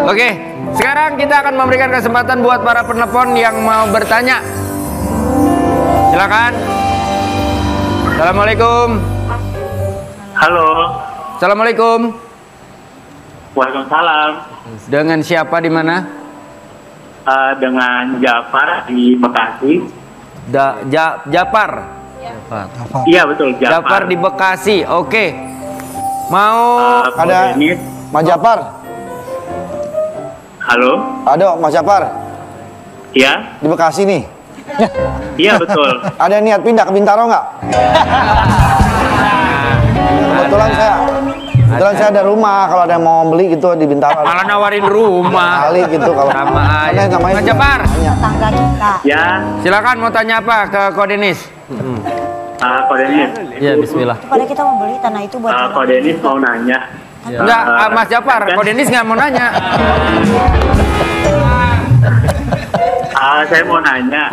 Oke, sekarang kita akan memberikan kesempatan buat para penelpon yang mau bertanya. Silakan. Assalamualaikum. Halo. Assalamualaikum. Waalaikumsalam. Dengan siapa di mana? Dengan Jafar di Bekasi. Jafar. Iya betul, Jafar di Bekasi. Oke. Mau ada Mas Jafar. Halo. Ada Mas Jafar. Iya. Di Bekasi nih. Iya betul. Ada niat pindah ke Bintaro nggak? Kebetulan saya ada rumah, kalau ada yang mau beli gitu di Bintaro. malah nawarin rumah. Kali gitu kalau sama aja. Mas Jafar. Tetangga kita. Ya. Silakan mau tanya apa ke Ko Denis? Ko Denis. Ya, bismillah. Pada kita mau beli tanah itu buat Ko Denis mau nanya. Enggak, Mas Jafar, Ko Denis nggak mau nanya. Saya mau nanya.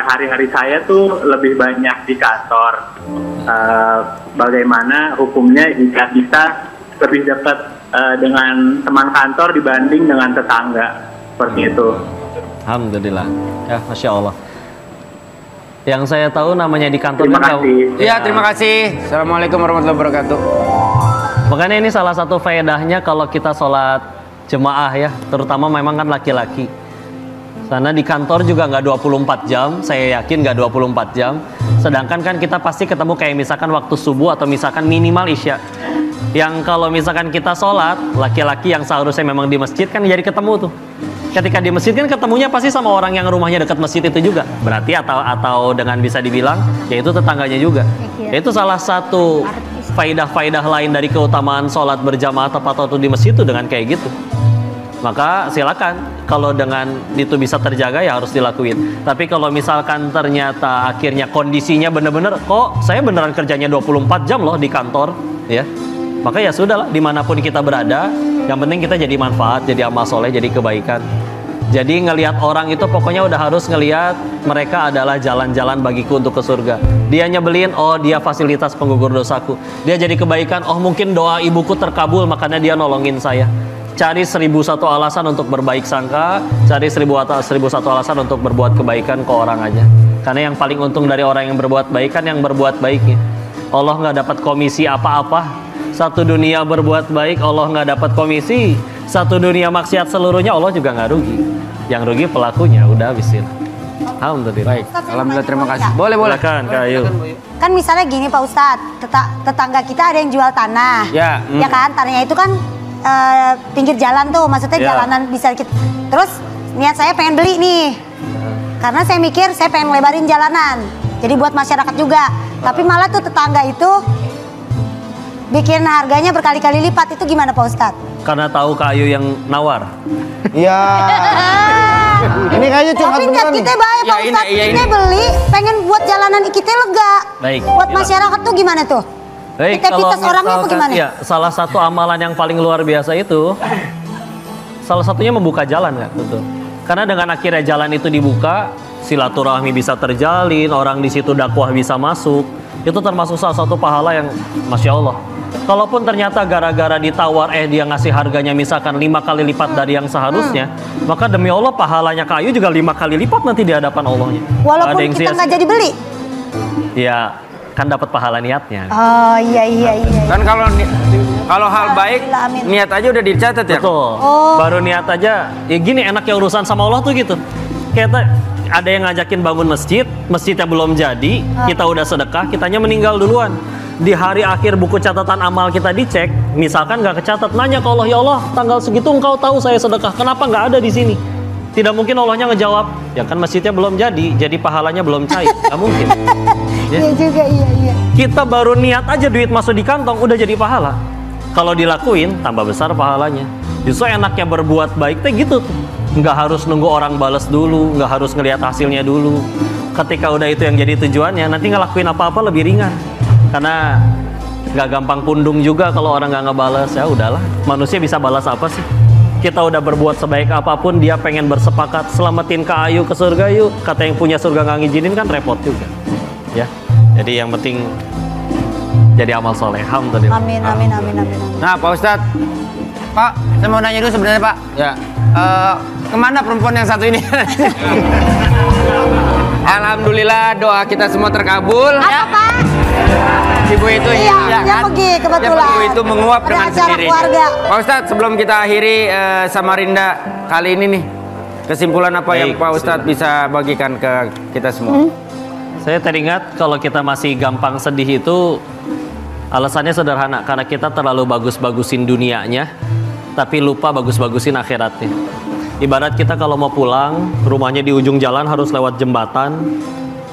Hari-hari saya tuh lebih banyak di kantor. Bagaimana hukumnya jika kita lebih dekat dengan teman kantor dibanding dengan tetangga, seperti itu? Alhamdulillah. Ya, Masya Allah. Yang saya tahu namanya di kantor. Terima kasih. Iya, terima kasih. Assalamualaikum warahmatullahi wabarakatuh. Makanya ini salah satu faedahnya kalau kita sholat jemaah ya, terutama memang kan laki-laki. Karena di kantor juga nggak 24 jam, saya yakin nggak 24 jam. Sedangkan kan kita pasti ketemu kayak misalkan waktu subuh atau misalkan minimal isya. Yang kalau misalkan kita sholat, laki-laki yang seharusnya memang di masjid kan jadi ketemu tuh. Ketika di masjid kan ketemunya pasti sama orang yang rumahnya dekat masjid itu juga. Berarti atau dengan bisa dibilang, yaitu tetangganya juga. Itu salah satu faidah-faidah lain dari keutamaan sholat berjamaah tepat waktu di masjid itu dengan kayak gitu. Maka silakan, kalau dengan itu bisa terjaga ya harus dilakuin. Tapi kalau misalkan ternyata akhirnya kondisinya bener-bener, kok saya beneran kerjanya 24 jam loh di kantor, ya, maka ya sudahlah, dimanapun kita berada, yang penting kita jadi manfaat, jadi amal soleh, jadi kebaikan. Jadi ngelihat orang itu pokoknya udah harus ngelihat mereka adalah jalan-jalan bagiku untuk ke surga. Dia nyebelin, oh dia fasilitas penggugur dosaku. Dia jadi kebaikan, oh mungkin doa ibuku terkabul makanya dia nolongin saya. Cari 1001 alasan untuk berbaik sangka, cari 1001 alasan untuk berbuat kebaikan ke orang aja. Karena yang paling untung dari orang yang berbuat baik kan yang berbuat baiknya. Allah nggak dapat komisi apa-apa. Satu dunia berbuat baik, Allah nggak dapat komisi. Satu dunia maksiat seluruhnya, Allah juga nggak rugi. Yang rugi pelakunya. Udah habisin. Alhamdulillah. Baik, alhamdulillah, terima kasih. Boleh. Silakan, Kak Ayu. Kan misalnya gini Pak Ustadz, tetangga kita ada yang jual tanah. Ya. Ya kan, tanahnya itu kan pinggir jalan tuh, maksudnya jalanan bisa kita. Terus niat saya pengen beli nih, karena saya mikir saya pengen lebarin jalanan, jadi buat masyarakat juga. Tapi malah tuh tetangga itu bikin harganya berkali-kali lipat, itu gimana Pak Ustadz? Karena tahu Kak Ayu yang nawar. Iya. Ini kayaknya curhat tapi niat beneran kita nih. baik Pak Ustadz, kita beli pengen buat jalanan kita lega. Baik. Buat masyarakat tuh gimana tuh? Baik, Aktivitas orangnya apa gimana? Ya, salah satu amalan yang paling luar biasa itu, salah satunya membuka jalan, Kak, betul. Karena dengan akhirnya jalan itu dibuka, silaturahmi bisa terjalin, orang di situ dakwah bisa masuk. Itu termasuk salah satu pahala yang, Masya Allah. Kalaupun ternyata gara-gara ditawar, dia ngasih harganya misalkan 5 kali lipat dari yang seharusnya, maka demi Allah pahalanya Kak Ayu juga 5 kali lipat nanti di hadapan Allahnya. Walaupun kita nggak jadi beli? Ya, kan dapat pahala niatnya. Oh iya. Kan kalau hal baik, niat aja udah dicatat ya. Betul. Baru niat aja. Ya gini enaknya urusan sama Allah tuh gitu. Kayak ada yang ngajakin bangun masjid, masjidnya belum jadi, kita udah sedekah, kitanya meninggal duluan. Di hari akhir buku catatan amal kita dicek, misalkan nggak kecatat, nanya ke Allah, ya Allah, tanggal segitu engkau tahu saya sedekah, kenapa nggak ada di sini? Tidak mungkin Allahnya ngejawab, ya kan masjidnya belum jadi pahalanya belum cair, nggak mungkin. Iya juga, iya. Kita baru niat aja duit masuk di kantong udah jadi pahala. Kalau dilakuin tambah besar pahalanya. Justru enaknya berbuat baik teh gitu tuh. Nggak harus nunggu orang balas dulu, nggak harus ngelihat hasilnya dulu. Ketika udah itu yang jadi tujuannya, nanti ngelakuin apa-apa lebih ringan. Karena nggak gampang pundung juga kalau orang nggak ngebales. Ya udahlah, manusia bisa balas apa sih? Kita udah berbuat sebaik apapun, dia pengen bersepakat selamatin Kak Ayu ke surga yuk. Kata yang punya surga nggak ngizinin kan repot juga. Ya, jadi yang penting jadi amal soleh. Alhamdulillah. Amin. Nah Pak Ustadz, Pak, saya mau nanya dulu sebenarnya Pak. Ya. Kemana perempuan yang satu ini? Alhamdulillah doa kita semua terkabul. Apa Pak? Ibu itu Iya, dia pergi kebetulan. Ibu itu menguap Ada dengan acara sendiri. keluarga. Pak Ustadz, sebelum kita akhiri Samarinda kali ini nih, kesimpulan apa yang Pak Ustadz bisa bagikan ke kita semua? Saya teringat kalau kita masih gampang sedih itu alasannya sederhana, karena kita terlalu bagus-bagusin dunianya tapi lupa bagus-bagusin akhiratnya. Ibarat kita kalau mau pulang, rumahnya di ujung jalan harus lewat jembatan.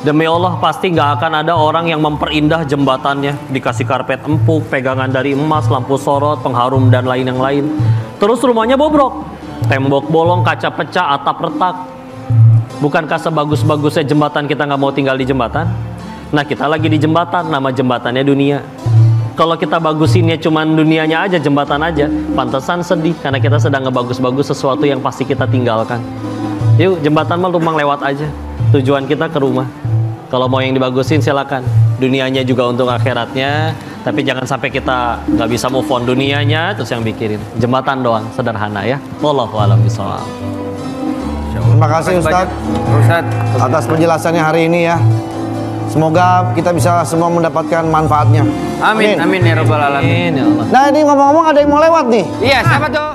Demi Allah pasti nggak akan ada orang yang memperindah jembatannya, dikasih karpet empuk, pegangan dari emas, lampu sorot, pengharum dan lain yang lain. Terus rumahnya bobrok, tembok bolong, kaca pecah, atap retak. Bukankah sebagus-bagusnya jembatan kita nggak mau tinggal di jembatan? Nah, kita lagi di jembatan, nama jembatannya dunia. Kalau kita bagusinnya cuman dunianya aja, jembatan aja, pantesan sedih karena kita sedang ngebagus-bagus sesuatu yang pasti kita tinggalkan. Yuk, jembatan mah tumpang lewat aja. Tujuan kita ke rumah. Kalau mau yang dibagusin silakan. Dunianya juga untuk akhiratnya, tapi jangan sampai kita nggak bisa move on dunianya terus yang bikirin. Jembatan doang, sederhana ya. Wallahu a'lam bishawab. Terima kasih Ustadz atas penjelasannya hari ini ya. Semoga kita bisa semua mendapatkan manfaatnya. Amin, amin ya Rabbal Alamin. Ya Allah. Nah ini ngomong-ngomong ada yang mau lewat nih. Iya, siapa tuh?